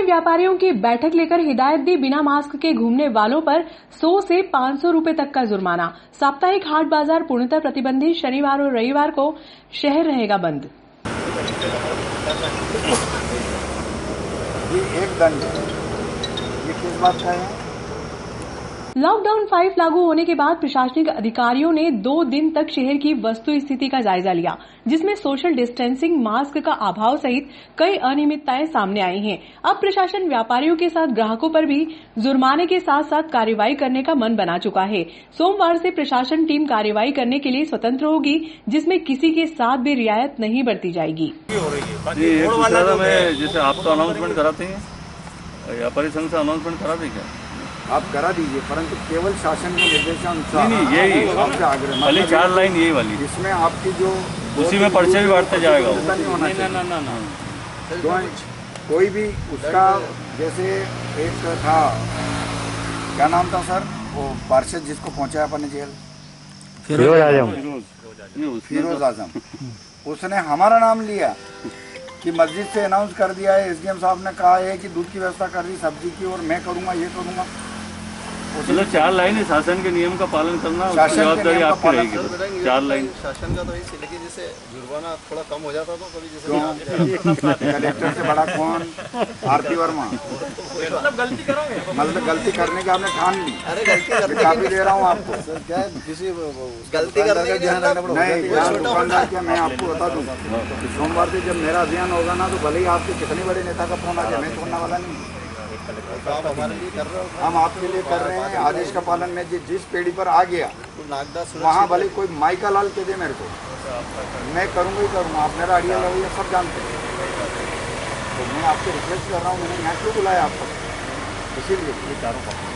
व्यापारियों की बैठक लेकर हिदायत दी, बिना मास्क के घूमने वालों पर 100 से 500 रुपए तक का जुर्माना। साप्ताहिक हाट बाजार पूर्णतः प्रतिबंधित, शनिवार और रविवार को शहर रहेगा बंद। ये एक दंड ये किस बात का है? लॉकडाउन 5 लागू होने के बाद प्रशासनिक अधिकारियों ने 2 दिन तक शहर की वस्तु स्थिति का जायजा लिया, जिसमें सोशल डिस्टेंसिंग, मास्क का अभाव सहित कई अनियमितताएं सामने आई हैं। अब प्रशासन व्यापारियों के साथ ग्राहकों पर भी जुर्माने के साथ साथ कार्रवाई करने का मन बना चुका है। सोमवार से प्रशासन टीम कार्रवाई करने के लिए स्वतंत्र होगी, जिसमें किसी के साथ भी रियायत नहीं बरती जाएगी। जैसे आप तो अनाउंसमेंट कराते हैं, व्यापारी संघ से अनाउंसमेंट करा दें क्या? आप करा दीजिए, परंतु केवल शासन के निर्देशानुसार यही आपसे आग्रह, खाली 4 लाइन यही वाली, इसमें आपकी जो उसी में पर्चे भी बांटते जाएगा। नहीं होना चाहिए। तो कोई भी उसका, जैसे एक था, क्या नाम था सर, वो पार्षद जिसको पहुंचाया अपन ने जेल, फिरोज आजम, उसने हमारा नाम लिया कि मस्जिद से अनाउंस कर दिया है, एसडीएम साहब ने कहा है कि दूध की व्यवस्था कर दी, सब्जी की, और मैं करूंगा, ये करूंगा। मतलब 4 लाइन है, शासन के नियम का पालन करना, जवाबदारी आपकी रहेगी। 4 लाइन शासन का तो यही, लेकिन जैसे जुर्माना थोड़ा कम हो जाता तो कभी जैसे कलेक्टर से बड़ा कौन, आरती वर्मा, मतलब गलती करने की आपने ठान ली। अरे गलती काफी दे रहा हूँ आपको, क्या किसी गलती करने का ध्यान रखना पड़ेगा। नहीं, दुकानदार क्या, मैं आपको बता दूँ, सोमवार से जब मेरा अभियान होगा ना, तो भले ही आपके कितने बड़े नेता का फोन आ जाए, मैं छोड़ने वाला नहीं। आप हमारे लिए कर रहे हो, हम आपके लिए कर रहे हैं। आदेश का पालन में जिस पेड़ी पर आ गया तो नागदा वहाँ भले कोई माइका लाल कह दे मेरे को, मैं करूँगा ही करूँगा। आप मेरा अड़िया लड़िया सब जानते हैं, तो मैं आपसे रिक्वेस्ट कर रहा हूँ, मैंने यहाँ क्यों बुलाया आपको, इसीलिए रिक्वेस्ट कर रहे हैं।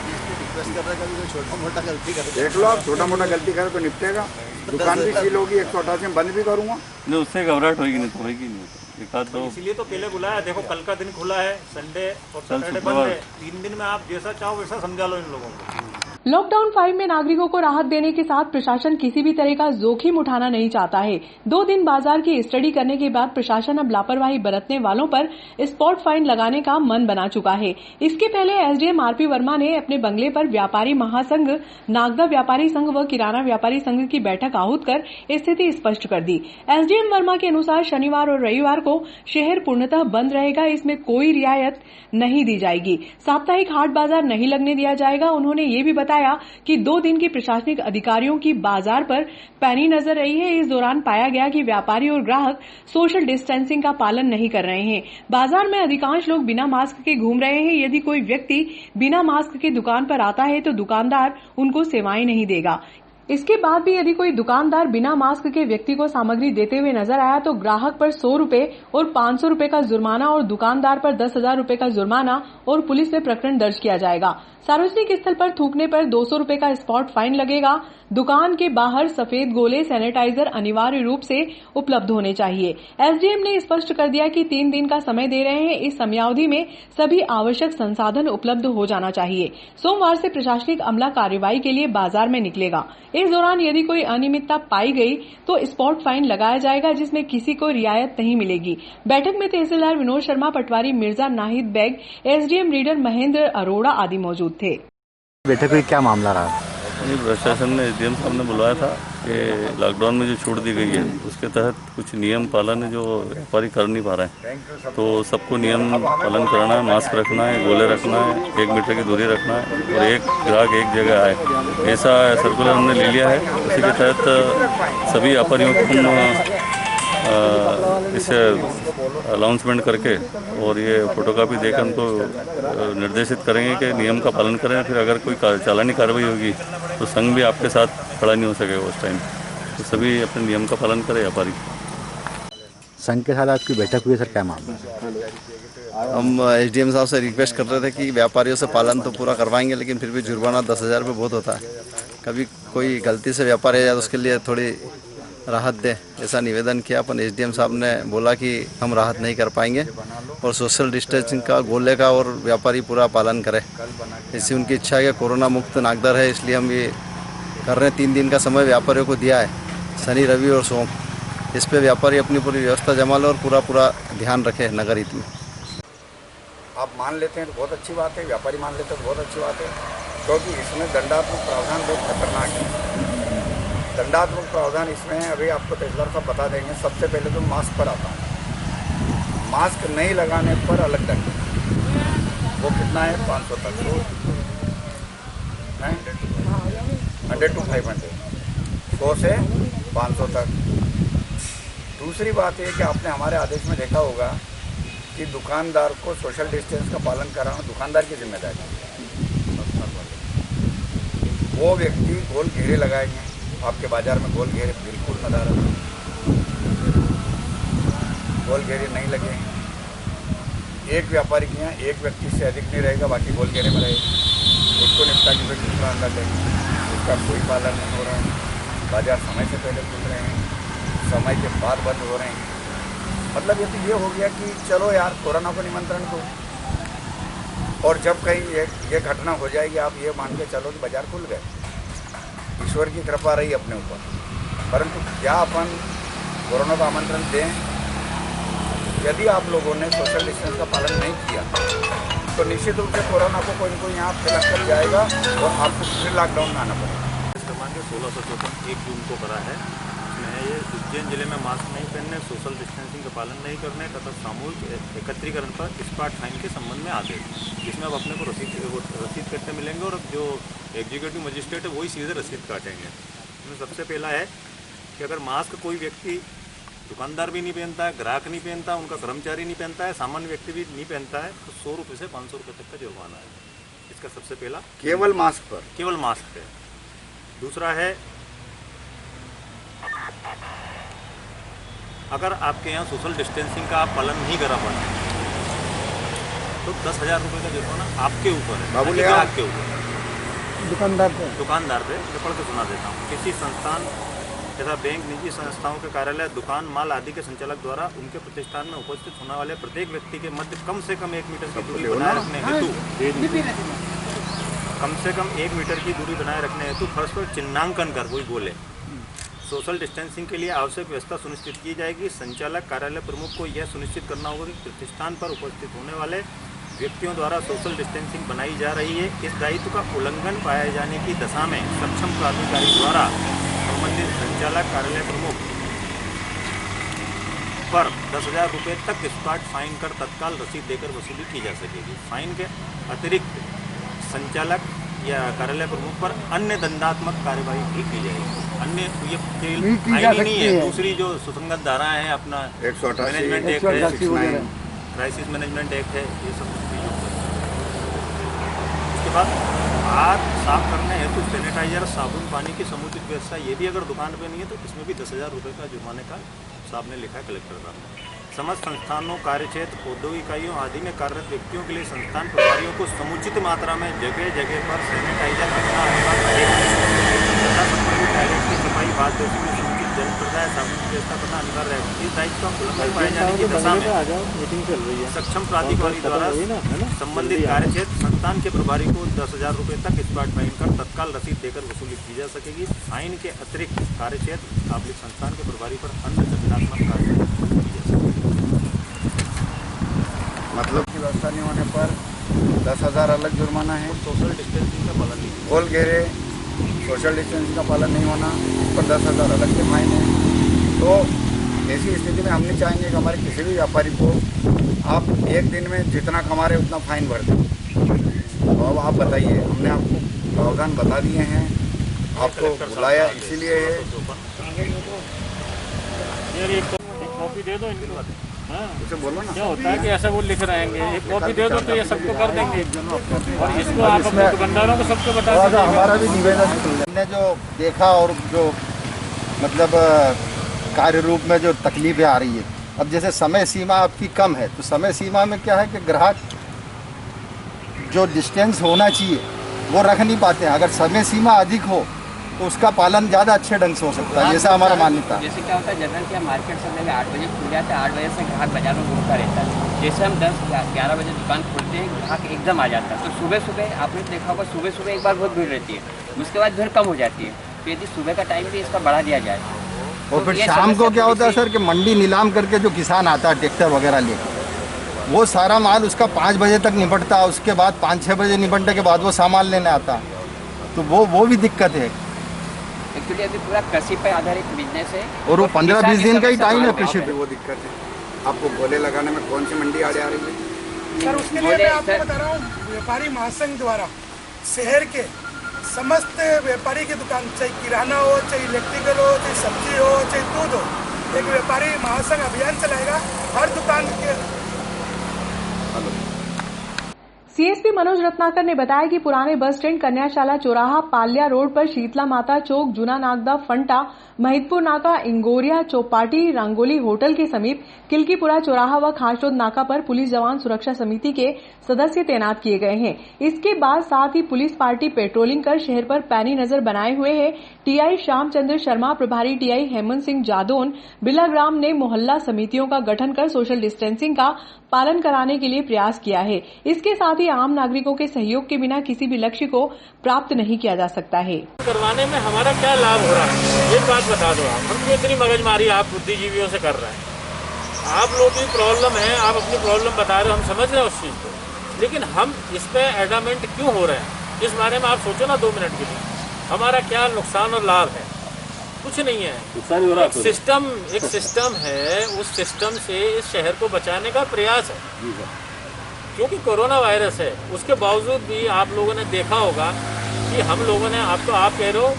कभी कोई छोटा मोटा गलती कर देख लो, आप छोटा मोटा गलती करें तो निपटेगा। दुकान भी सील होगी, 188 में बंद भी करूँगा। नहीं, उससे घबराहट होगी, नहीं तो होगी नहीं। तो इसीलिए तो पहले बुलाया। देखो कल का दिन खुला है, संडे और सैटरडे बंद है। 3 दिन में आप जैसा चाहो वैसा समझा लो इन लोगों को। लॉकडाउन 5 में नागरिकों को राहत देने के साथ प्रशासन किसी भी तरह का जोखिम उठाना नहीं चाहता है। 2 दिन बाजार की स्टडी करने के बाद प्रशासन अब लापरवाही बरतने वालों पर स्पॉट फाइन लगाने का मन बना चुका है। इसके पहले एसडीएम आरपी वर्मा ने अपने बंगले पर व्यापारी महासंघ, नागदा व्यापारी संघ व किराना व्यापारी संघ की बैठक आहूत कर स्थिति स्पष्ट कर दी। एसडीएम वर्मा के अनुसार शनिवार और रविवार को शहर पूर्णतः बंद रहेगा, इसमें कोई रियायत नहीं दी जाएगी। साप्ताहिक हाट बाजार नहीं लगने दिया जाएगा। उन्होंने ये भी बताया कि 2 दिन की प्रशासनिक अधिकारियों की बाजार पर पैनी नजर रही है। इस दौरान पाया गया कि व्यापारी और ग्राहक सोशल डिस्टेंसिंग का पालन नहीं कर रहे हैं। बाजार में अधिकांश लोग बिना मास्क के घूम रहे हैं। यदि कोई व्यक्ति बिना मास्क के दुकान पर आता है तो दुकानदार उनको सेवाएं नहीं देगा। इसके बाद भी यदि कोई दुकानदार बिना मास्क के व्यक्ति को सामग्री देते हुए नजर आया तो ग्राहक पर 100 रुपए और 500 रुपए का जुर्माना और दुकानदार पर 10,000 रुपए का जुर्माना और पुलिस में प्रकरण दर्ज किया जाएगा। सार्वजनिक स्थल पर थूकने पर 200 रुपए का स्पॉट फाइन लगेगा। दुकान के बाहर सफेद गोले, सैनिटाइजर अनिवार्य रूप से उपलब्ध होने चाहिए। एसडीएम ने स्पष्ट कर दिया कि 3 दिन का समय दे रहे हैं। इस समयावधि में सभी आवश्यक संसाधन उपलब्ध हो जाना चाहिए। सोमवार से प्रशासनिक अमला कार्रवाई के लिए बाजार में निकलेगा। इस दौरान यदि कोई अनियमितता पाई गई तो स्पॉट फाइन लगाया जाएगा, जिसमें किसी को रियायत नहीं मिलेगी। बैठक में तहसीलदार विनोद शर्मा, पटवारी मिर्जा नाहिद बेग, एसडीएम रीडर महेंद्र अरोड़ा आदि मौजूद थे। बैठक में क्या मामला रहा? प्रशासन ने एसडीएम साहब ने बुलाया था कि लॉकडाउन में जो छूट दी गई है उसके तहत कुछ नियम पालन है जो व्यापारी कर नहीं पा रहे हैं, तो सबको नियम पालन कराना है, मास्क रखना है, गोले रखना है, 1 मीटर की दूरी रखना है और एक ग्राहक एक जगह आए, ऐसा सर्कुलर हमने ले लिया है। उसी के तहत सभी व्यापारियों को हम इसे अनाउंसमेंट करके और ये फोटोकॉपी देकर उनको निर्देशित करेंगे कि नियम का पालन करें। फिर अगर कोई चालानी कार्रवाई होगी तो संघ भी आपके साथ खड़ा नहीं हो सकेगा उस टाइम, तो सभी अपने नियम का पालन करें व्यापारी। संघ के साथ आपकी बैठक हुई, सर क्या मामला? हम एसडीएम साहब से रिक्वेस्ट कर रहे थे कि व्यापारियों से पालन तो पूरा करवाएंगे, लेकिन फिर भी जुर्माना 10,000 रुपये बहुत होता है। कभी कोई गलती से व्यापारी आ जाए तो उसके लिए थोड़ी राहत दे, ऐसा निवेदन किया। अपन एसडीएम साहब ने बोला कि हम राहत नहीं कर पाएंगे और सोशल डिस्टेंसिंग का, गोले का और व्यापारी पूरा पालन करें। ऐसी उनकी इच्छा है कि कोरोना मुक्त नागदा है, इसलिए हम ये कर रहे हैं। 3 दिन का समय व्यापारियों को दिया है, शनि, रवि और सोम। इस पे व्यापारी अपनी पूरी व्यवस्था जमा लो और पूरा ध्यान रखे नगर हित में। आप मान लेते हैं तो बहुत अच्छी बात है, व्यापारी मान लेते हैं तो बहुत अच्छी बात है, क्योंकि इसमें दंडात्मक प्रावधान बहुत खतरनाक है। दंडात्मक प्रावधान इसमें अभी आपको तहसीलदार साहब बता देंगे। सबसे पहले तो मास्क पर आता है, मास्क नहीं लगाने पर अलग दंड, वो कितना है 500 तक, 100 to 500, 100 से 500 तक। दूसरी बात है कि आपने हमारे आदेश में देखा होगा कि दुकानदार को सोशल डिस्टेंस का पालन कराना दुकानदार की जिम्मेदारी है। वो व्यक्ति गोल घेरे लगाएंगे, आपके बाज़ार में गोल घेरे बिल्कुल न रहे, गोल घेरे नहीं लगे। एक व्यापारी के यहाँ एक व्यक्ति से अधिक नहीं रहेगा, बाकी गोल घेरे में रहेगा, उसको निपटा के फिर दूसरा अंदर लेंगे। उसका कोई पालन नहीं हो रहा है, बाज़ार समय से पहले खुल रहे हैं, समय के बाद बंद हो रहे हैं। मतलब ये तो ये हो गया कि चलो यार कोरोना को निमंत्रण दो, और जब कहीं ये घटना हो जाएगी आप ये मान के चलो कि बाज़ार खुल गए, ईश्वर की कृपा रही अपने ऊपर। परंतु क्या अपन कोरोना को आमंत्रण दें? यदि आप लोगों ने सोशल डिस्टेंस का पालन नहीं किया तो निश्चित रूप से कोरोना को कोई न कोई यहाँ फिलअप कर जाएगा और आपको फिर लॉकडाउन में आना पड़ेगा। इस क्रमांक 1654 1 जून को करा है। इसमें ये उज्जैन जिले में मास्क नहीं पहनने, सोशल डिस्टेंसिंग का पालन नहीं करने तथा सामूहिक एकत्रीकरण पर स्पॉट फाइन के संबंध में आदेश, जिसमें अब अपने को रसीद कटते मिलेंगे और जो एग्जीक्यूटिव मजिस्ट्रेट है वही सीधे रसीद काटेंगे। इसमें सबसे पहला है कि अगर मास्क कोई व्यक्ति, दुकानदार भी नहीं पहनता है, ग्राहक नहीं पहनता, उनका कर्मचारी नहीं पहनता है, सामान्य व्यक्ति भी नहीं पहनता है, तो 100 रुपये से 500 रुपये तक का जुर्माना है। इसका सबसे पहला केवल मास्क पर, केवल मास्क पे। दूसरा है अगर आपके यहाँ सोशल डिस्टेंसिंग का आप पालन नहीं करा पाते तो 10,000 रुपये का जुर्माना आपके ऊपर है, ग्राहक के ऊपर, दुकानदार पे। मैं पढ़ के सुना देता हूँ। किसी संस्थान तथा बैंक, निजी संस्थाओं के कार्यालय, दुकान, माल आदि के संचालक द्वारा उनके प्रतिष्ठान में उपस्थित होने वाले प्रत्येक व्यक्ति के मध्य कम से कम 1 मीटर की दूरी बनाए रखने हेतु फर्श पर चिन्हांकन कर, वही बोले, सोशल डिस्टेंसिंग के लिए आवश्यक व्यवस्था सुनिश्चित की जाएगी। संचालक कार्यालय प्रमुख को यह सुनिश्चित करना होगा कि प्रतिष्ठान पर उपस्थित होने वाले व्यक्तियों द्वारा सोशल डिस्टेंसिंग बनाई जा रही है। इस दायित्व का उल्लंघन पाए जाने की दशा में सक्षम प्राधिकारी द्वारा संबंधित संचालक कार्यालय प्रमुख पर 10,000 रुपये तक स्पॉट फाइन कर तत्काल रसीद देकर वसूली की जा सकेगी। फाइन के अतिरिक्त संचालक या कार्यालय प्रमुख पर अन्य दंडात्मक कार्यवाही भी की जाएगी। अन्य ये फाइन ही नहीं है, दूसरी जो सुसंगत धाराएं हैं, अपना 188 मैनेजमेंट एक्ट है, क्राइसिस मैनेजमेंट एक्ट है, ये सब भी यूज करते हैं। उसके बाद हाथ साफ करने हेतु सैनिटाइजर, साबुन, पानी की समुचित व्यवस्था, ये भी अगर दुकान पे नहीं है तो इसमें भी 10,000 रुपये का जुर्माने का साहब ने लिखा है कलेक्टर साहब। समस्त संस्थानों, कार्यक्षेत्र, औद्योगिक इकाइयों आदि में कार्यरत व्यक्तियों के लिए संस्थान प्रभारियों को समुचित मात्रा में जगह जगह पर सैनिटाइजर रखना तथा संबंधित टॉयलेट की सफाई, बाथ बेसिन में समुचित जल प्रदाय, साबुन की व्यवस्था करना अनिवार्य है। इस दायित्व का उल्लंघन पाए जाने की दशा में सक्षम प्राधिकारी द्वारा संबंधित कार्यक्षेत्र संस्थान के प्रभारी को 10,000 रुपये तक स्पॉट फाइन कर तत्काल रसीद देकर वसूली की जा सकेगी। फाइन के अतिरिक्त कार्यक्षेत्र आबलिक संस्थान के प्रभारी पर अन्य दंडात्मक कार्रवाई की जा सकेगी। मतलब की व्यवस्था नहीं होने पर 10,000 अलग जुर्माना है। सोशल डिस्टेंसिंग का पालन नहीं, गोल घेरे, सोशल डिस्टेंसिंग का पालन नहीं होना पर 10,000 अलग के फाइन है। तो ऐसी स्थिति में हम नहीं चाहेंगे कि हमारे किसी भी व्यापारी को आप एक दिन में जितना कमा रहे उतना फाइन भर दें। तो अब आप बताइए, हमने आपको प्रावधान बता दिए हैं, आपको बुलाया इसीलिए है। कॉपी दे दो इनकी बात। उसे बोलो ना, क्या होता है कि ऐसा वो लिख रहेंगे, एक कॉपी दे दो तो ये सबको कर देंगे और इसको आप अपने दुकानदारों को सबको बता दीजिए। हमारा भी निवेदन, हमने जो देखा और जो मतलब कार्य रूप में जो तकलीफें आ रही है, अब जैसे समय सीमा आपकी कम है तो समय सीमा में क्या है कि ग्राहक जो डिस्टेंस होना चाहिए वो रख नहीं पाते हैं। अगर समय सीमा अधिक हो तो उसका पालन ज़्यादा अच्छे ढंग से हो सकता है, जैसा हमारा मान्यता है। जैसे क्या होता है जनरल क्या मार्केट समय में 8 बजे खुल जाता है, 8 बजे से ग्राहक बाजार में घूमता रहता है। जैसे हम 10-11 बजे दुकान खोलते हैं, ग्राहक एकदम आ जाता है। तो सुबह सुबह आपने देखा होगा, सुबह सुबह एक बार बहुत भीड़ रहती है, उसके बाद भीड़ कम हो जाती है। तो यदि सुबह का टाइम भी इसका बढ़ा दिया जाए और फिर शाम को क्या होता है सर कि मंडी नीलाम करके जो किसान आता है ट्रैक्टर वगैरह लेकर, वो सारा माल उसका 5 बजे तक निपटता, उसके बाद 5-6 बजे निपटने के बाद वो सामान लेने आता, तो वो भी दिक्कत है। एक्चुअली अभी पूरा कृषि पे आधारित बिजनेस है और वो 15-20 दिन का ही टाइम है कृषि पे। वो दिक्कत है। आपको गोले लगाने में कौन सी मंडी आड़े आ रही है? सर उसके लिए मैं आपको बता रहा हूँ, व्यापारी महासंघ द्वारा शहर के समस्त व्यापारी की दुकान, चाहे किराना हो, चाहे इलेक्ट्रिकल हो, चाहे सब्जी हो, चाहे दूध हो, एक व्यापारी महासंघ अभियान चलाएगा हर दुकान के। सीएसपी मनोज रत्नाकर ने बताया कि पुराने बस स्टैंड, कन्याशाला चौराहा, पाल्या रोड पर शीतला माता चौक, जूना नागदा, फंटा, महिदपुर नाका, इंगोरिया चौपाटी, रंगोली होटल के समीप, किलकीपुरा चौराहा व खासरोद नाका पर पुलिस जवान सुरक्षा समिति के सदस्य तैनात किए गए हैं। इसके बाद साथ ही पुलिस पार्टी पेट्रोलिंग कर शहर पर पैनी नजर बनाए हुए है। टीआई श्यामचंद्र शर्मा, प्रभारी टीआई हेमंत सिंह जादौन, बिलाग्राम ने मोहल्ला समितियों का गठन कर सोशल डिस्टेंसिंग का पालन कराने के लिए प्रयास किया है। इसके साथ ही आम नागरिकों के सहयोग के बिना किसी भी लक्ष्य को प्राप्त नहीं किया जा सकता है। करवाने में हमारा क्या लाभ हो रहा है, ये बात बता दो आप। हम इतनी मगजमारी आप बुद्धिजीवियों से कर रहे हैं, आप लोग की प्रॉब्लम है, आप अपनी प्रॉब्लम बता रहे हो, हम समझ रहे हैं उस चीज़ को, लेकिन हम इस पे एडामेंट क्यों हो रहे हैं, इस बारे में आप सोचो ना 2 मिनट के लिए। हमारा क्या नुकसान और लाभ है? कुछ नहीं है। एक सिस्टम है, उस सिस्टम से इस शहर को बचाने का प्रयास है। क्योंकि कोरोना वायरस है, उसके बावजूद भी आप लोगों ने देखा होगा कि हम लोगों ने, आप कह रहे हो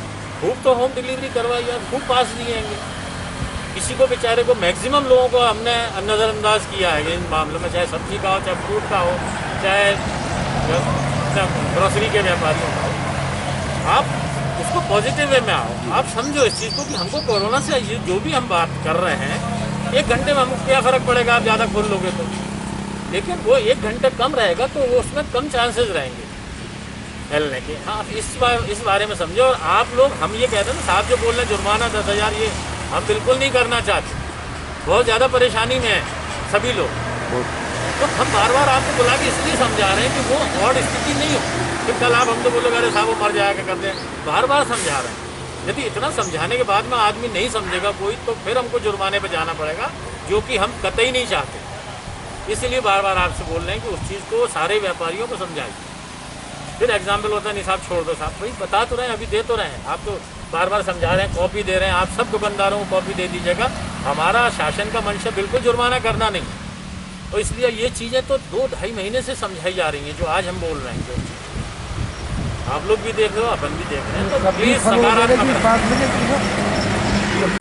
खूब तो होम डिलीवरी करवाई है, खूब पास दिए हैं, किसी को बेचारे को, मैक्सिमम लोगों को हमने नज़रअंदाज किया है इन मामलों में, चाहे सब्जी का हो, चाहे फ्रूट का हो, चाहे ग्रोसरी के व्यापारियों का हो। आप उसको पॉजिटिव वे में आओ, आप समझो इस चीज़ को कि हमको कोरोना से जो भी हम बात कर रहे हैं, 1 घंटे में हमको क्या फ़र्क पड़ेगा, आप ज़्यादा खोल लोगे तो, लेकिन वो 1 घंटे कम रहेगा तो वो उसमें कम चांसेस रहेंगे फैलने के। हाँ, इस बारे में समझो। और आप लोग, हम ये कहते हैं ना, साहब जो बोल रहे हैं जुर्माना 10,000, ये हम बिल्कुल नहीं करना चाहते। बहुत ज़्यादा परेशानी में है सभी लोग, तो हम बार बार आपको बुला के इसलिए समझा रहे हैं कि वो और स्थिति नहीं हो कि कल आप हम तो बोलोगे अरे साहब वो मर जाएगा करते हैं। बार बार समझा रहे हैं। यदि इतना समझाने के बाद में आदमी नहीं समझेगा कोई, तो फिर हमको जुर्माने पर जाना पड़ेगा, जो कि हम कतई नहीं चाहते। इसलिए बार बार आपसे बोल रहे हैं कि उस चीज़ को सारे व्यापारियों को समझाइए। फिर एग्जाम्पल होता है, नहीं साहब छोड़ दो, साहब भाई बता तो रहे हैं, अभी दे तो रहे हैं, आप तो बार बार समझा रहे हैं, कॉपी दे रहे हैं, आप सब दुकानदारों को कॉपी दे दीजिएगा। हमारा शासन का मंशा बिल्कुल जुर्माना करना नहीं, तो इसलिए ये चीज़ें तो 2-2.5 महीने से समझाई जा रही हैं, जो आज हम बोल रहे हैं, जो आप लोग भी देख रहे हो, अपन भी देख रहे हैं, तो प्लीज़ सकारात्मक।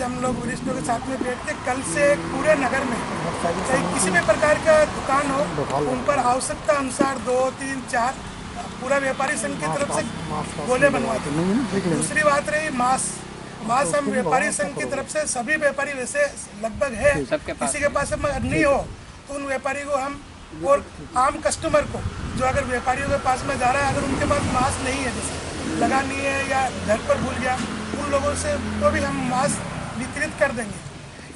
हम लोग वरिष्ठों के साथ में बैठते, कल से पूरे नगर में चाहे किसी भी प्रकार का दुकान हो, उन पर आवश्यकता अनुसार 2, 3, 4 पूरा व्यापारी संघ की तरफ से गोले बनवाते। दूसरी बात रही मास्क हम व्यापारी संघ की तरफ से सभी व्यापारी वैसे लगभग है, किसी के पास नहीं हो तो उन व्यापारी को हम, और आम कस्टमर को जो अगर व्यापारियों के पास में जा रहा है, अगर उनके पास मास्क नहीं है, जैसे लगानी है या घर पर भूल गया, उन लोगों से तो भी हम मास्क वितरित कर देंगे।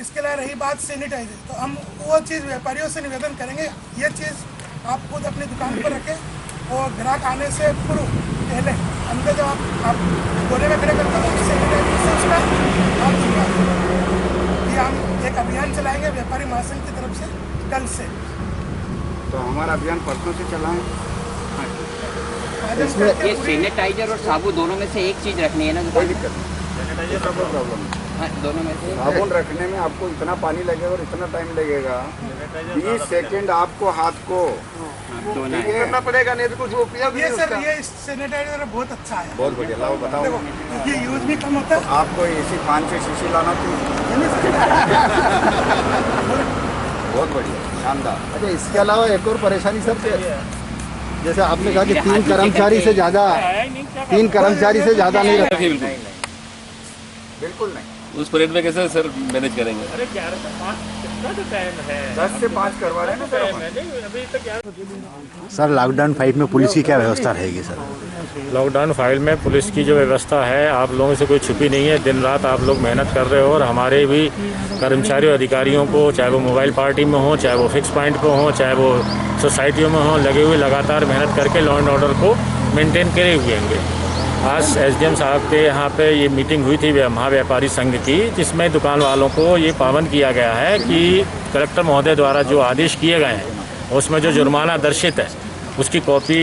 इसके अलावा रही बात सैनिटाइजर, तो हम वो चीज़ व्यापारियों से निवेदन करेंगे, ये चीज़ आप खुद अपनी दुकान पर रखें और ग्राहक आने से पूर्व पहले अंदर जब आप गोले में खड़े करते हो तो सैनिटाइजर से उसका हाथ धुलवा। ये हम एक अभियान चलाएंगे व्यापारी महासंघ की तरफ से कल से। तो हमारा अभियान परसों से चला है। इसमें ये सैनिटाइजर और साबुन दोनों में से एक चीज़ रखनी है ना, कोई दिक्कत नहीं, सैनिटाइजर का कोई प्रॉब्लम नहीं। हाँ, दोनों में से साबुन रखने में आपको इतना पानी लगेगा और इतना टाइम लगेगा, 20 सेकेंड आपको हाथ को करना पड़ेगा, नहीं तो कुछ उपयोग नहीं। सर ये सैनिटाइजर बहुत अच्छा है, बहुत बढ़िया, लाओ बताओ। ये यूज भी कम होता है। तो आपको इसी 5-6 शीशी लाना चाहिए। बहुत बढ़िया, शानदार। अच्छा, इसके अलावा एक और परेशानी सर, जैसे आपने कहा कि 3 कर्मचारी से ज़्यादा नहीं रखते। बिल्कुल नहीं। उस परेड में कैसे सर मैनेज करेंगे? अरे 11 से 5 कितना तो टाइम है, 10 से 5 करवा रहे हैं ना सर। अभी तक 11। सर लॉकडाउन 5 में पुलिस की क्या व्यवस्था रहेगी सर? लॉकडाउन 5 में पुलिस की जो व्यवस्था है आप लोगों से कोई छुपी नहीं है। दिन रात आप लोग मेहनत कर रहे हो और हमारे भी कर्मचारी और अधिकारियों को, चाहे वो मोबाइल पार्टी में हो, चाहे वो फिक्स पॉइंट पे हो, चाहे वो सोसाइटियों में हो, लगे हुए लगातार मेहनत करके लॉ एंड ऑर्डर को मेंटेन करे हुए हैं। आज एसडीएम साहब के यहाँ पे ये मीटिंग हुई थी महाव्यापारी संघ की, जिसमें दुकान वालों को ये पाबंद किया गया है कि कलेक्टर महोदय द्वारा जो आदेश किए गए हैं उसमें जो जुर्माना दर्शित है उसकी कॉपी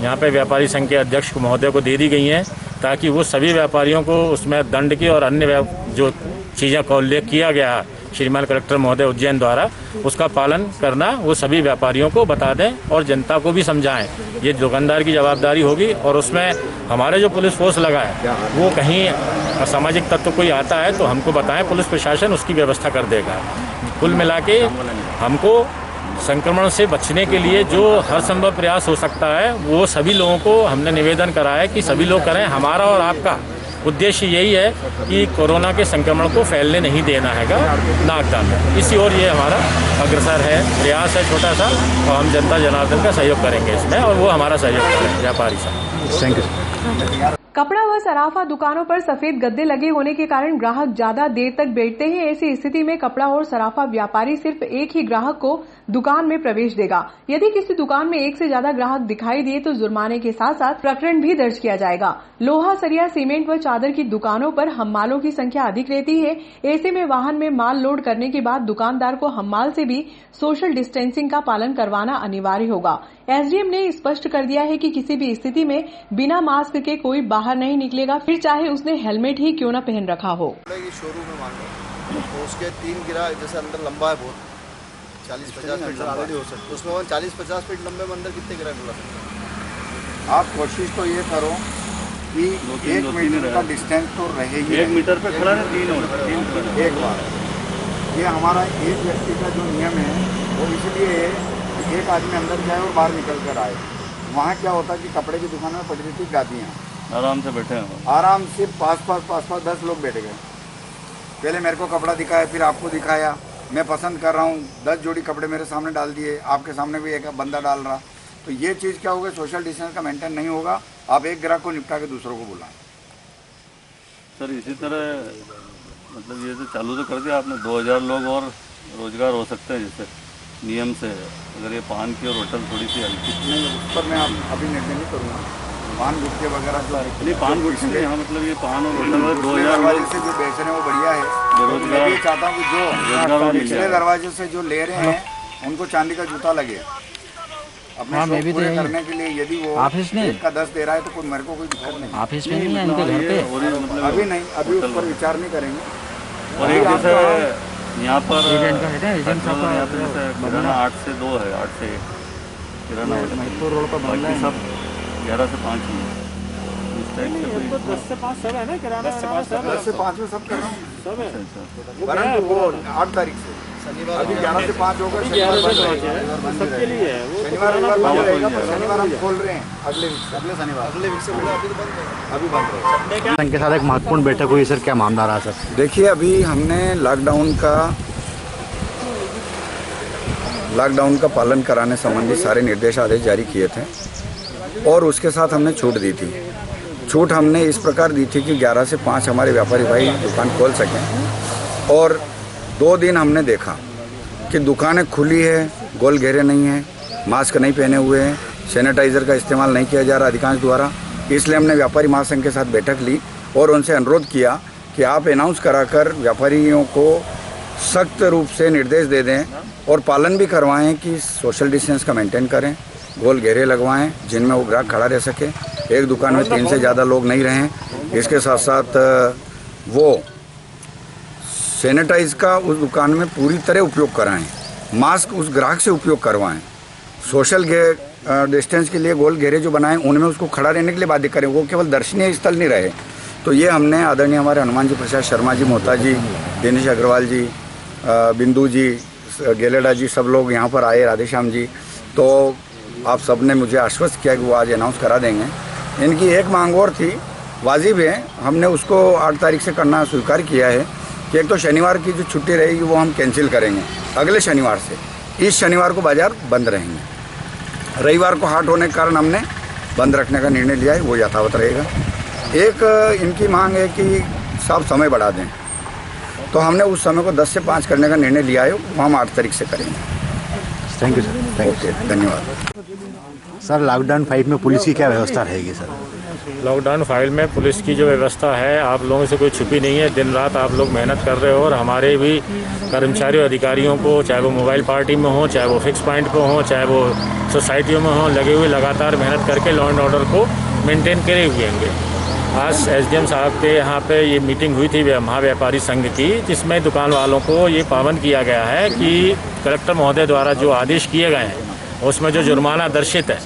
यहाँ पे व्यापारी संघ के अध्यक्ष महोदय को दे दी गई हैं, ताकि वो सभी व्यापारियों को उसमें दंड की और अन्य जो चीज़ें का उल्लेख किया गया है श्रीमान कलेक्टर महोदय उज्जैन द्वारा, उसका पालन करना वो सभी व्यापारियों को बता दें और जनता को भी समझाएं। ये दुकानदार की जवाबदारी होगी। और उसमें हमारे जो पुलिस फोर्स लगा है वो कहीं असामाजिक तत्व कोई आता है तो हमको बताएं, पुलिस प्रशासन उसकी व्यवस्था कर देगा। कुल मिला के हमको संक्रमण से बचने के लिए जो हर संभव प्रयास हो सकता है वो सभी लोगों को हमने निवेदन करा है कि सभी लोग करें। हमारा और आपका उद्देश्य यही है कि कोरोना के संक्रमण को फैलने नहीं देना हैगा नागदा में। इसी ओर ये हमारा अग्रसर है, प्रयास है छोटा सा, और हम जनता जनार्दन का सहयोग करेंगे इसमें, और वो हमारा सहयोग करेंगे व्यापारी साहब। Thank you. कपड़ा व सराफा दुकानों पर सफेद गद्दे लगे होने के कारण ग्राहक ज्यादा देर तक बैठते हैं। ऐसी स्थिति में कपड़ा और सराफा व्यापारी सिर्फ एक ही ग्राहक को दुकान में प्रवेश देगा। यदि किसी दुकान में एक से ज्यादा ग्राहक दिखाई दिए तो जुर्माने के साथ साथ प्रकरण भी दर्ज किया जाएगा। लोहा, सरिया, सीमेंट व चादर की दुकानों पर हम्मालों की संख्या अधिक रहती है। ऐसे में वाहन में माल लोड करने के बाद दुकानदार को हम्माल से भी सोशल डिस्टेंसिंग का पालन करवाना अनिवार्य होगा। एसडीएम ने स्पष्ट कर दिया है कि किसी भी स्थिति में बिना मास्क के कोई बाहर नहीं निकलेगा, फिर चाहे उसने हेलमेट ही क्यों न पहन रखा हो। शोरूम में मान लो तो उसके 3 गिरा जैसे अंदर लंबा है बहुत 40-50 फीट ऑलरेडी हो सकता है, उसमें 40-50 फीट लंबे में अंदर कितने गिरा खुला सकते हैं? आप कोशिश तो ये करो कि 1 मीटर का डिस्टेंस तो रहे ही। 1 मीटर पे खड़ा है 3 एक बार ये हमारा एक व्यक्ति का जो नियम है वो इसलिए है कि एक आदमी अंदर जाए और बाहर निकल कर आए। वहाँ क्या होता है कि कपड़े की दुकान में पड़ी रहती गादियाँ, आराम से बैठे हैं, आराम से पास 10 लोग बैठ गए। पहले मेरे को कपड़ा दिखाया, फिर आपको दिखाया, मैं पसंद कर रहा हूँ, 10 जोड़ी कपड़े मेरे सामने डाल दिए, आपके सामने भी एक बंदा डाल रहा। तो ये चीज़ क्या होगा, सोशल डिस्टेंस का मेंटेन नहीं होगा। आप एक ग्राहक को निपटा के दूसरों को बुलाएं। सर इसी तरह मतलब ये तो चालू तो कर दिया आपने, 2000 लोग और रोजगार हो सकते हैं जैसे नियम से, अगर ये पान की और होटल थोड़ी सी हल्की नहीं, उस पर मैं अभी निर्णय नहीं करूँगा। पान गुटके वगैरह नहीं, पान गुटके यहाँ मतलब ये पान और होटल 2000 दरवाजे से जो बेच रहे हैं वो बढ़िया है। मैं भी चाहता हूँ कि जो पिछले दरवाजे से जो ले रहे हैं उनको चांदी का जूता लगे अपने शौक पूरे करने के लिए। यदि वो ऑफिस में 1 का 10 दे रहा है तो कोई मेरे को कोई दिक्कत नहीं। ऑफिस में नहीं है, इनके घर पे अभी नहीं, अभी उस पर विचार नहीं करेंगे। और एक जैसे यहाँ पर किराना 8 से 2 है, 8 से 1 किराना रोड पर बंद है, सब 11 से 5 है। इस टाइप से 10 से 5 सब है ना किराना, 10 से 5 में सब कर रहा हूँ, सब है। परंतु वो 8 तारीख से अभी 11 से 5 होगा, शनिवार सबके लिए है वो। शनिवार बंद रहेगा, पर शनिवार हम खोल रहे हैं अगले शनिवार, अगले वीक से बोला अभी बंद रहेगा। संघ के साथ एक महत्वपूर्ण बैठक हुई सर, क्या मामला रहा सर? देखिए, अभी हमने लॉकडाउन का पालन कराने संबंधी सारे निर्देश आदेश जारी किए थे और उसके साथ हमने छूट दी थी। छूट हमने इस प्रकार दी थी कि 11 से 5 हमारे व्यापारी भाई दुकान खोल सकें। और 2 दिन हमने देखा कि दुकानें खुली है, गोल घेरे नहीं है, मास्क नहीं पहने हुए हैं, सैनिटाइज़र का इस्तेमाल नहीं किया जा रहा अधिकांश द्वारा। इसलिए हमने व्यापारी महासंघ के साथ बैठक ली और उनसे अनुरोध किया कि आप अनाउंस कराकर व्यापारियों को सख्त रूप से निर्देश दे दें और पालन भी करवाएं कि सोशल डिस्टेंस का मेंटेन करें, गोल घेरे लगवाएं जिनमें वो ग्राहक खड़ा रह सके, एक दुकान में 3 से ज़्यादा लोग नहीं रहें। इसके साथ साथ वो सैनिटाइज का उस दुकान में पूरी तरह उपयोग कराएं, मास्क उस ग्राहक से उपयोग करवाएं, सोशल डिस्टेंस के लिए गोल घेरे जो बनाएं उनमें उसको खड़ा रहने के लिए बाध्य करें, वो केवल दर्शनीय स्थल नहीं रहे। तो ये हमने आदरणीय हमारे हनुमान जी प्रसाद शर्मा जी, मोहता जी, दिनेश अग्रवाल जी, बिंदु जी, गेलेडा जी, सब लोग यहाँ पर आए, राधेश्याम जी, तो आप सब ने मुझे आश्वस्त किया कि वो आज अनाउंस करा देंगे। इनकी एक मांग और थी, वाजिब है, हमने उसको 8 तारीख से करना स्वीकार किया है कि एक तो शनिवार की जो छुट्टी रहेगी वो हम कैंसिल करेंगे, अगले शनिवार से। इस शनिवार को बाज़ार बंद रहेंगे। रविवार को हाट होने के कारण हमने बंद रखने का निर्णय लिया है, वो यथावत रहेगा। एक इनकी मांग है कि साहब समय बढ़ा दें, तो हमने उस समय को 10 से 5 करने का निर्णय लिया है, वो हम 8 तारीख से करेंगे। Thank you sir. ओके, धन्यवाद। सर लॉकडाउन फाइट में पुलिस की क्या व्यवस्था रहेगी सर? लॉकडाउन फाइल में पुलिस की जो व्यवस्था है आप लोगों से कोई छुपी नहीं है। दिन रात आप लोग मेहनत कर रहे हो और हमारे भी कर्मचारी और अधिकारियों को, चाहे वो मोबाइल पार्टी में हो, चाहे वो फिक्स पॉइंट पे हो, चाहे वो सोसाइटियों में हो, लगे हुए लगातार मेहनत करके लॉ एंड ऑर्डर को मेंटेन करे हुए होंगे। आज एसडीएम साहब के यहाँ पे ये मीटिंग हुई थी महाव्यापारी संघ की, जिसमें दुकान वालों को ये पाबंद किया गया है कि कलेक्टर महोदय द्वारा जो आदेश किए गए हैं उसमें जो जुर्माना दर्शित है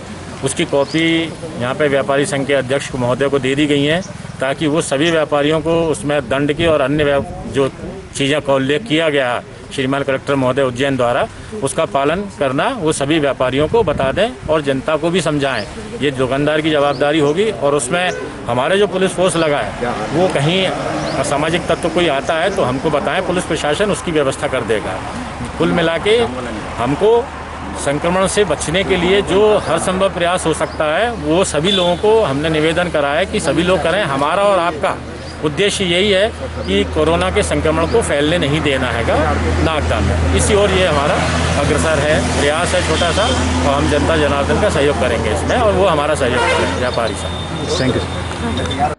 उसकी कॉपी यहाँ पे व्यापारी संघ के अध्यक्ष महोदय को दे दी गई हैं, ताकि वो सभी व्यापारियों को उसमें दंड की और अन्य जो चीज़ें का उल्लेख किया गया है श्रीमान कलेक्टर महोदय उज्जैन द्वारा, उसका पालन करना वो सभी व्यापारियों को बता दें और जनता को भी समझाएं। ये दुकानदार की जवाबदारी होगी और उसमें हमारे जो पुलिस फोर्स लगा है वो कहीं असामाजिक तत्व कोई आता है तो हमको बताएं, पुलिस प्रशासन उसकी व्यवस्था कर देगा। कुल मिला के हमको संक्रमण से बचने के लिए जो हर संभव प्रयास हो सकता है वो सभी लोगों को हमने निवेदन करा है कि सभी लोग करें। हमारा और आपका उद्देश्य यही है कि कोरोना के संक्रमण को फैलने नहीं देना हैगा नागदान में। इसी ओर ये हमारा अग्रसर है, प्रयास है छोटा सा, और हम जनता जनार्दन का सहयोग करेंगे इसमें और वो हमारा सहयोग करें व्यापारी संघ। Thank you.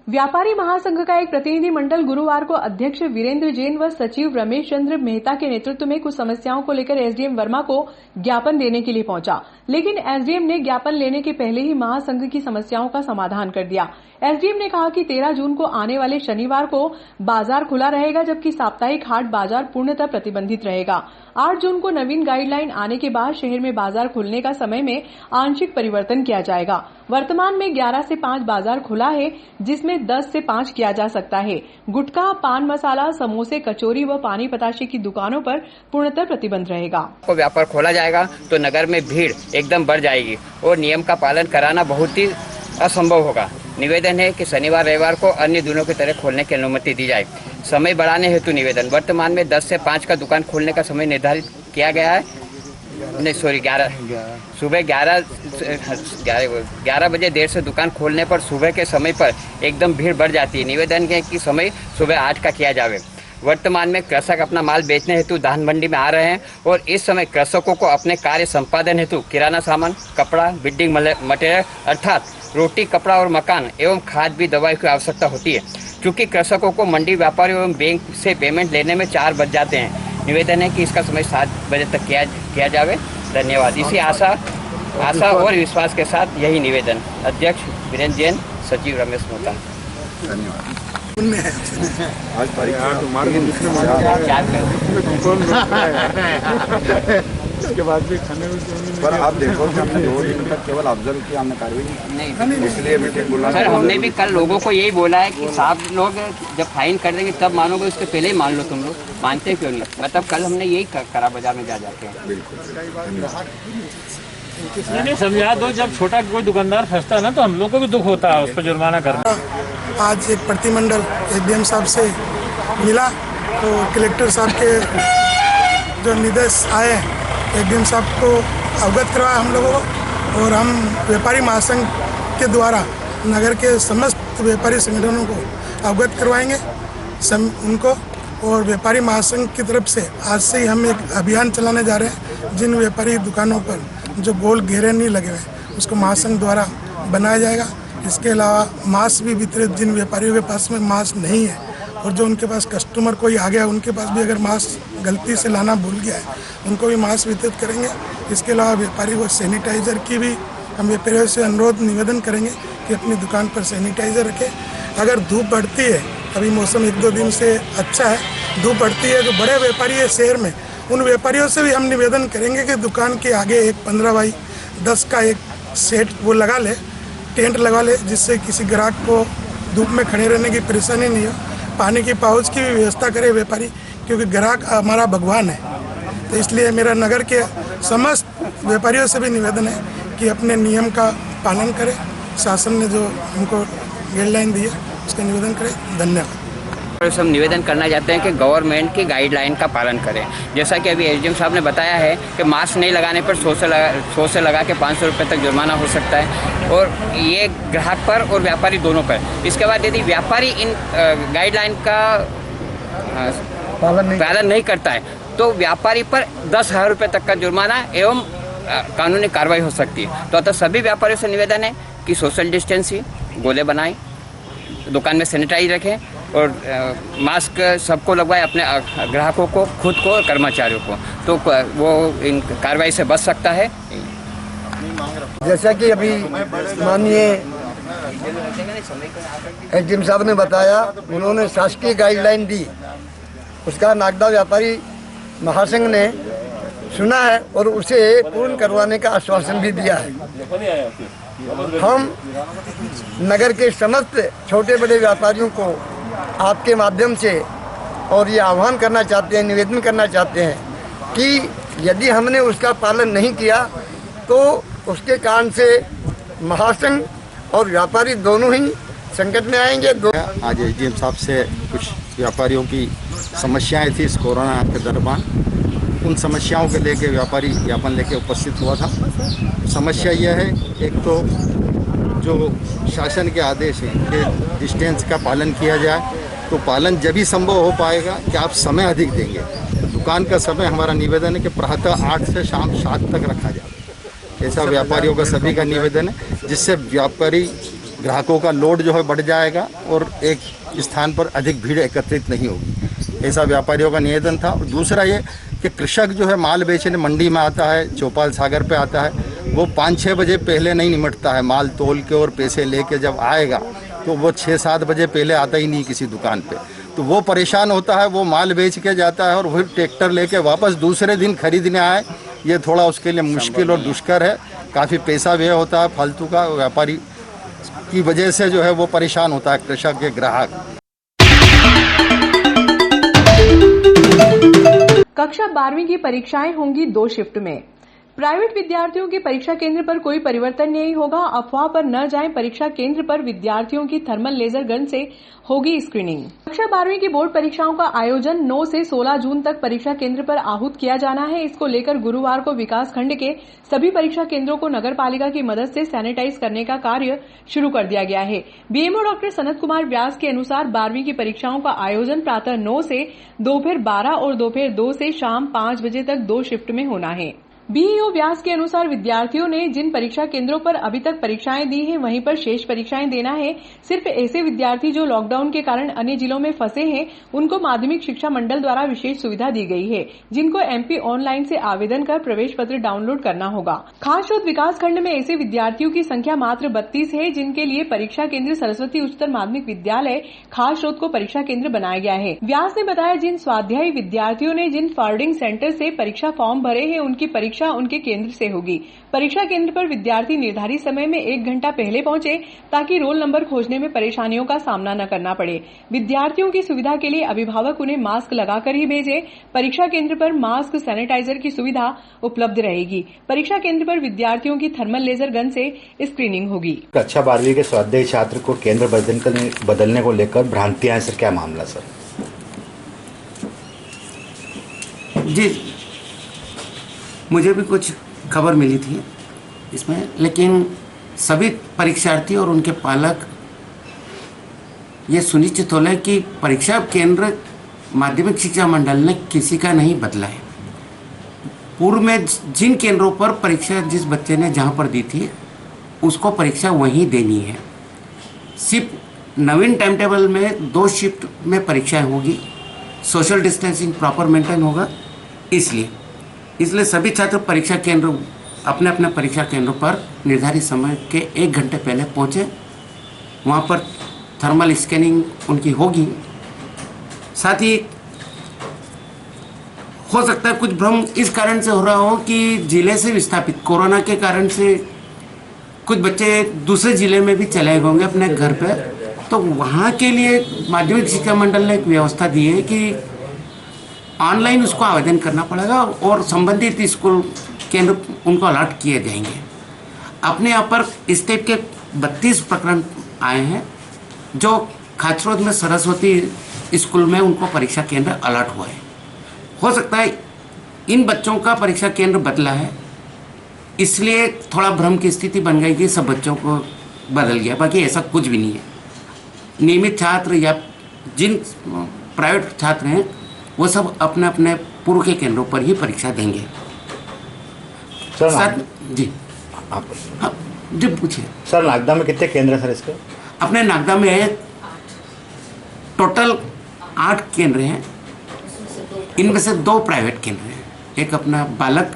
व्यापारी महासंघ का एक प्रतिनिधि मंडल गुरुवार को अध्यक्ष वीरेंद्र जैन व सचिव रमेश चंद्र मेहता के नेतृत्व में कुछ समस्याओं को लेकर एसडीएम वर्मा को ज्ञापन देने के लिए पहुंचा, लेकिन एसडीएम ने ज्ञापन लेने के पहले ही महासंघ की समस्याओं का समाधान कर दिया। एसडीएम ने कहा कि 13 जून को आने वाले शनिवार को बाजार खुला रहेगा, जबकि साप्ताहिक हाट बाजार पूर्णतः प्रतिबंधित रहेगा। 8 जून को नवीन गाइडलाइन आने के बाद शहर में बाजार खुलने का समय में आंशिक परिवर्तन किया जाएगा। वर्तमान में 11 से 5 बाजार खुला है, जिसमें 10 से 5 किया जा सकता है। गुटखा, पान मसाला, समोसे, कचौरी व पानी पताशे की दुकानों पर पूर्णतः प्रतिबंध रहेगा। को व्यापार खोला जाएगा तो नगर में भीड़ एकदम बढ़ जाएगी और नियम का पालन कराना बहुत ही असंभव होगा। निवेदन है कि शनिवार रविवार को अन्य दिनों की तरह खोलने की अनुमति दी जाए। समय बढ़ाने हेतु निवेदन, वर्तमान में 10 से 5 का दुकान खोलने का समय निर्धारित किया गया है। नहीं सॉरी 11 सुबह 11 बजे देर से दुकान खोलने पर सुबह के समय पर एकदम भीड़ बढ़ जाती है। निवेदन है कि समय सुबह 8 का किया जाए। वर्तमान में कृषक अपना माल बेचने हेतु धान मंडी में आ रहे हैं और इस समय कृषकों को अपने कार्य संपादन हेतु किराना सामान, कपड़ा, बिल्डिंग मटेरियल अर्थात रोटी, कपड़ा और मकान एवं खाद भी दवाई की आवश्यकता होती है। क्योंकि कृषकों को मंडी व्यापारियों एवं बैंक से पेमेंट लेने में 4 बज जाते हैं। निवेदन है कि इसका समय 7 बजे तक किया जावे। धन्यवाद। इसी आशा और विश्वास के साथ यही निवेदन। अध्यक्ष वीरेंद्र जैन, सचिव रमेश मेहता। धन्यवाद। आज इसके बाद भी खाने पर आप देखो कि हमने 2 दिन तक केवल ऑब्जर्व किया, हमने कार्रवाई नहीं, इसलिए मीटिंग बुला। सर हमने भी कल लोगों को यही बोला है कि साहब लोग जब फाइन कर देंगे तब मानोगे, उसके पहले ही मान लो। तुम लोग मानते क्यों नहीं? मतलब कल हमने यही करा, बाजार में जाके। नहीं समझा दो, जब छोटा कोई दुकानदार फंसता है ना तो हम लोग को भी दुख होता है उस पर जुर्माना करना। आज एक प्रतिमंडल एसडीएम साहब से मिला तो कलेक्टर साहब के जो निर्देश आए एसडीएम साहब को अवगत करवाया हम लोगों को, और हम व्यापारी महासंघ के द्वारा नगर के समस्त व्यापारी संगठनों को अवगत करवाएंगे उनको। और व्यापारी महासंघ की तरफ से आज से ही हम एक अभियान चलाने जा रहे हैं। जिन व्यापारी दुकानों पर जो गोल घेरे नहीं लगे हुए उसको महासंघ द्वारा बनाया जाएगा। इसके अलावा मास्क भी वितरित, जिन व्यापारियों के पास में मास्क नहीं है और जो उनके पास कस्टमर कोई आ गया उनके पास भी अगर मास्क गलती से लाना भूल गया है उनको भी मास्क वितरित करेंगे। इसके अलावा व्यापारी को सैनिटाइज़र की भी हम व्यापारियों से अनुरोध निवेदन करेंगे कि अपनी दुकान पर सैनिटाइज़र रखें। अगर धूप बढ़ती है, अभी मौसम 1-2 दिन से अच्छा है, धूप बढ़ती है, जो बड़े व्यापारी है शहर में उन व्यापारियों से भी हम निवेदन करेंगे कि दुकान के आगे एक 15x10 का एक सेट वो लगा ले, टेंट लगा ले, जिससे किसी ग्राहक को धूप में खड़े रहने की परेशानी नहीं हो। पानी की पाउच की भी व्यवस्था करे व्यापारी, क्योंकि ग्राहक हमारा भगवान है। तो इसलिए मेरा नगर के समस्त व्यापारियों से भी निवेदन है कि अपने नियम का पालन करें। शासन ने जो हमको गाइडलाइन दी है उसका निवेदन करें। धन्यवाद। हम निवेदन करना चाहते हैं कि गवर्नमेंट की गाइडलाइन का पालन करें। जैसा कि अभी एसडीएम साहब ने बताया है कि मास्क नहीं लगाने पर 100 से लगा के 500 रुपये तक जुर्माना हो सकता है, और ये ग्राहक पर और व्यापारी दोनों पर। इसके बाद यदि व्यापारी इन गाइडलाइन का पालन नहीं करता है तो व्यापारी पर 10,000 रुपये तक का जुर्माना एवं कानूनी कार्रवाई हो सकती है। तो अतः सभी व्यापारियों से निवेदन है कि सोशल डिस्टेंसिंग, गोले बनाएं, दुकान में सैनिटाइज रखें और मास्क सबको लगवाएं, अपने ग्राहकों को, खुद को और कर्मचारियों को, तो वो इन कार्रवाई से बच सकता है। जैसा कि अभी माननीय एसडीएम साहब ने बताया, उन्होंने शासकीय गाइडलाइन दी, उसका नागदा व्यापारी महासंघ ने सुना है और उसे पूर्ण करवाने का आश्वासन भी दिया है। हम नगर के समस्त छोटे बड़े व्यापारियों को आपके माध्यम से और ये आह्वान करना चाहते हैं, निवेदन करना चाहते हैं कि यदि हमने उसका पालन नहीं किया तो उसके कारण से महासंघ और व्यापारी दोनों ही संकट में आएंगे। आज एसडीएम साहब से कुछ व्यापारियों की समस्याएं थी इस कोरोना के दौरान, उन समस्याओं के लेके व्यापारी ज्ञापन लेके उपस्थित हुआ था। समस्या यह है, एक तो जो शासन के आदेश हैं कि डिस्टेंस का पालन किया जाए, तो पालन जब ही संभव हो पाएगा कि आप समय अधिक देंगे। दुकान का समय हमारा निवेदन है कि प्रातः 8 से शाम 7 तक रखा जाए, ऐसा व्यापारियों का सभी का निवेदन है, जिससे व्यापारी ग्राहकों का लोड जो है बढ़ जाएगा और एक स्थान पर अधिक भीड़ एकत्रित नहीं होगी, ऐसा व्यापारियों का निवेदन था। और दूसरा ये कि कृषक जो है माल बेचने मंडी में आता है, चौपाल सागर पे आता है, वो 5-6 बजे पहले नहीं निमटता है, माल तोल के और पैसे लेके जब आएगा तो वो 6-7 बजे पहले आता ही नहीं किसी दुकान पे, तो वो परेशान होता है, वो माल बेच के जाता है और फिर ट्रैक्टर लेके वापस दूसरे दिन खरीदने आए, ये थोड़ा उसके लिए मुश्किल और दुष्कर है, काफ़ी पैसा व्यय होता है फालतू का, व्यापारी की वजह से जो है वो परेशान होता है कृषक के ग्राहक। कक्षा 12वीं की परीक्षाएं होंगी 2 शिफ्ट में। प्राइवेट विद्यार्थियों के परीक्षा केंद्र पर कोई परिवर्तन नहीं होगा। अफवाह पर न जाएं, परीक्षा केंद्र पर विद्यार्थियों की थर्मल लेजर गन से होगी स्क्रीनिंग। कक्षा 12वीं की बोर्ड परीक्षाओं का आयोजन 9 से 16 जून तक परीक्षा केंद्र पर आहूत किया जाना है। इसको लेकर गुरुवार को विकास खंड के सभी परीक्षा केंद्रों को नगर पालिका की मदद से सैनिटाइज करने का कार्य शुरू कर दिया गया है। बीएमओ डॉक्टर सनत कुमार व्यास के अनुसार 12वीं की परीक्षाओं का आयोजन प्रातः 9 से दोपहर 12 और दोपहर 2 से शाम 5 बजे तक 2 शिफ्ट में होना है। बीईओ व्यास के अनुसार विद्यार्थियों ने जिन परीक्षा केंद्रों पर अभी तक परीक्षाएं दी हैं, वहीं पर शेष परीक्षाएं देना है। सिर्फ ऐसे विद्यार्थी जो लॉकडाउन के कारण अन्य जिलों में फंसे हैं, उनको माध्यमिक शिक्षा मंडल द्वारा विशेष सुविधा दी गई है, जिनको एमपी ऑनलाइन से आवेदन कर प्रवेश पत्र डाउनलोड करना होगा। खासरोद विकास खंड में ऐसे विद्यार्थियों की संख्या मात्र 32 है, जिनके लिए परीक्षा केंद्र सरस्वती उच्चतर माध्यमिक विद्यालय खासरोद को परीक्षा केंद्र बनाया गया है। व्यास ने बताया, जिन स्वाध्यायी विद्यार्थियों ने जिन फॉरवर्डिंग सेंटर से परीक्षा फॉर्म भरे हैं, उनकी परीक्षा उनके केंद्र से होगी। परीक्षा केंद्र पर विद्यार्थी निर्धारित समय में 1 घंटा पहले पहुंचे, ताकि रोल नंबर खोजने में परेशानियों का सामना न करना पड़े। विद्यार्थियों की सुविधा के लिए अभिभावक उन्हें मास्क लगाकर ही भेजें। परीक्षा केंद्र पर मास्क, सैनिटाइजर की सुविधा उपलब्ध रहेगी। परीक्षा केंद्र पर विद्यार्थियों की थर्मल लेजर गन से स्क्रीनिंग होगी। कक्षा 12वीं के स्वाध्यायी छात्र को केंद्र बदलने को लेकर भ्रांतियां, सर क्या मामला सर? जी, मुझे भी कुछ खबर मिली थी इसमें, लेकिन सभी परीक्षार्थी और उनके पालक ये सुनिश्चित हो लें कि परीक्षा केंद्र माध्यमिक शिक्षा मंडल ने किसी का नहीं बदला है। पूर्व में जिन केंद्रों पर परीक्षा जिस बच्चे ने जहां पर दी थी, उसको परीक्षा वहीं देनी है। सिर्फ नवीन टाइम टेबल में 2 शिफ्ट में परीक्षाएं होगी, सोशल डिस्टेंसिंग प्रॉपर मेंटेन होगा। इसलिए सभी छात्र परीक्षा केंद्र अपने अपने परीक्षा केंद्रों पर निर्धारित समय के 1 घंटे पहले पहुँचे। वहाँ पर थर्मल स्कैनिंग उनकी होगी। साथ ही हो सकता है कुछ भ्रम इस कारण से हो रहा हो कि जिले से विस्थापित कोरोना के कारण से कुछ बच्चे दूसरे जिले में भी चले गए होंगे अपने घर पे, तो वहाँ के लिए माध्यमिक शिक्षा मंडल ने एक व्यवस्था दी है कि ऑनलाइन उसको आवेदन करना पड़ेगा और संबंधित स्कूल केंद्र उनको अलर्ट किए जाएंगे। अपने यहाँ पर इस टाइप के 32 प्रकरण आए हैं, जो खाचरोद में सरस्वती स्कूल में उनको परीक्षा केंद्र अलर्ट हुआ है। हो सकता है इन बच्चों का परीक्षा केंद्र बदला है, इसलिए थोड़ा भ्रम की स्थिति बन गई कि सब बच्चों को बदल गया। बाकी ऐसा कुछ भी नहीं है। नियमित छात्र या जिन प्राइवेट छात्र हैं, वो सब अपने अपने पूर्व के केंद्रों पर ही परीक्षा देंगे। सर जी, आप हाँ जी पूछिए। सर, नागदा में कितने केंद्र हैं सर इसके? अपने नागदा में टोटल 8 केंद्र हैं। इनमें से 2 प्राइवेट केंद्र हैं, एक अपना बालक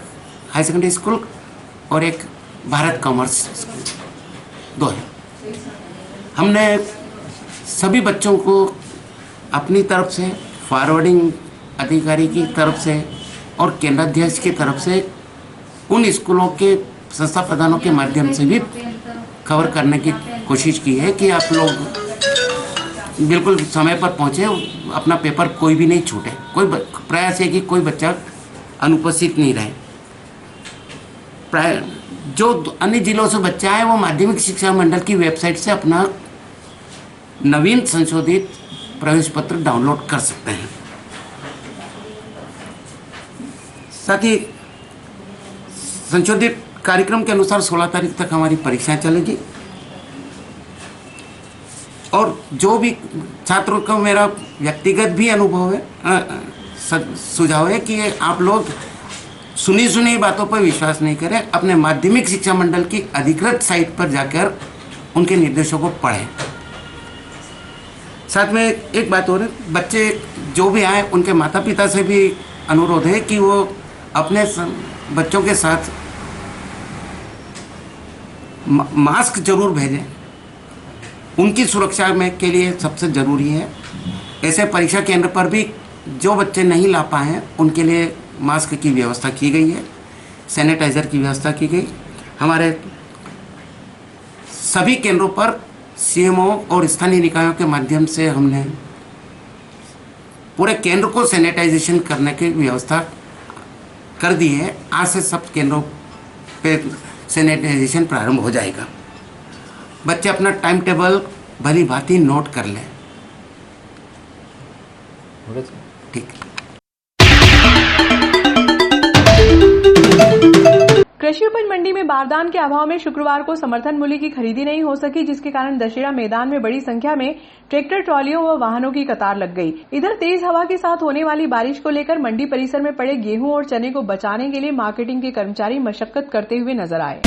हाई सेकेंडरी स्कूल और एक भारत कॉमर्स स्कूल, 2 है। हमने सभी बच्चों को अपनी तरफ से, फॉरवर्डिंग अधिकारी की तरफ से और केंद्राध्यक्ष की तरफ से उन स्कूलों के संस्था प्रधानों के माध्यम से भी कवर करने की कोशिश की है कि आप लोग बिल्कुल समय पर पहुँचे, अपना पेपर कोई भी नहीं छूटे। कोई प्रयास है कि कोई बच्चा अनुपस्थित नहीं रहे। जो अन्य जिलों से बच्चा है वो माध्यमिक शिक्षा मंडल की वेबसाइट से अपना नवीन संशोधित प्रवेश पत्र डाउनलोड कर सकते हैं। साथ ही संशोधित कार्यक्रम के अनुसार 16 तारीख तक हमारी परीक्षाएं चलेगी और जो भी छात्रों का मेरा व्यक्तिगत भी अनुभव है, सुझाव है कि आप लोग सुनी बातों पर विश्वास नहीं करें, अपने माध्यमिक शिक्षा मंडल की अधिकृत साइट पर जाकर उनके निर्देशों को पढ़ें। साथ में एक बात और है, बच्चे जो भी आए उनके माता पिता से भी अनुरोध है कि वो अपने बच्चों के साथ मास्क जरूर भेजें, उनकी सुरक्षा में के लिए सबसे ज़रूरी है। ऐसे परीक्षा केंद्र पर भी जो बच्चे नहीं ला पाए हैं उनके लिए मास्क की व्यवस्था की गई है, सैनिटाइज़र की व्यवस्था की गई। हमारे सभी केंद्रों पर सीएमओ और स्थानीय निकायों के माध्यम से हमने पूरे केंद्र को सैनिटाइजेशन करने की व्यवस्था कर दी है। आज से सब केंद्रों पे सैनिटाइजेशन प्रारंभ हो जाएगा। बच्चे अपना टाइम टेबल भली भांति नोट कर लें। ठीक। कृषि उपज मंडी में बारदान के अभाव में शुक्रवार को समर्थन मूल्य की खरीदी नहीं हो सकी, जिसके कारण दशहरा मैदान में बड़ी संख्या में ट्रैक्टर, ट्रॉलियों व वाहनों की कतार लग गई। इधर तेज हवा के साथ होने वाली बारिश को लेकर मंडी परिसर में पड़े गेहूं और चने को बचाने के लिए मार्केटिंग के कर्मचारी मशक्कत करते हुए नजर आए।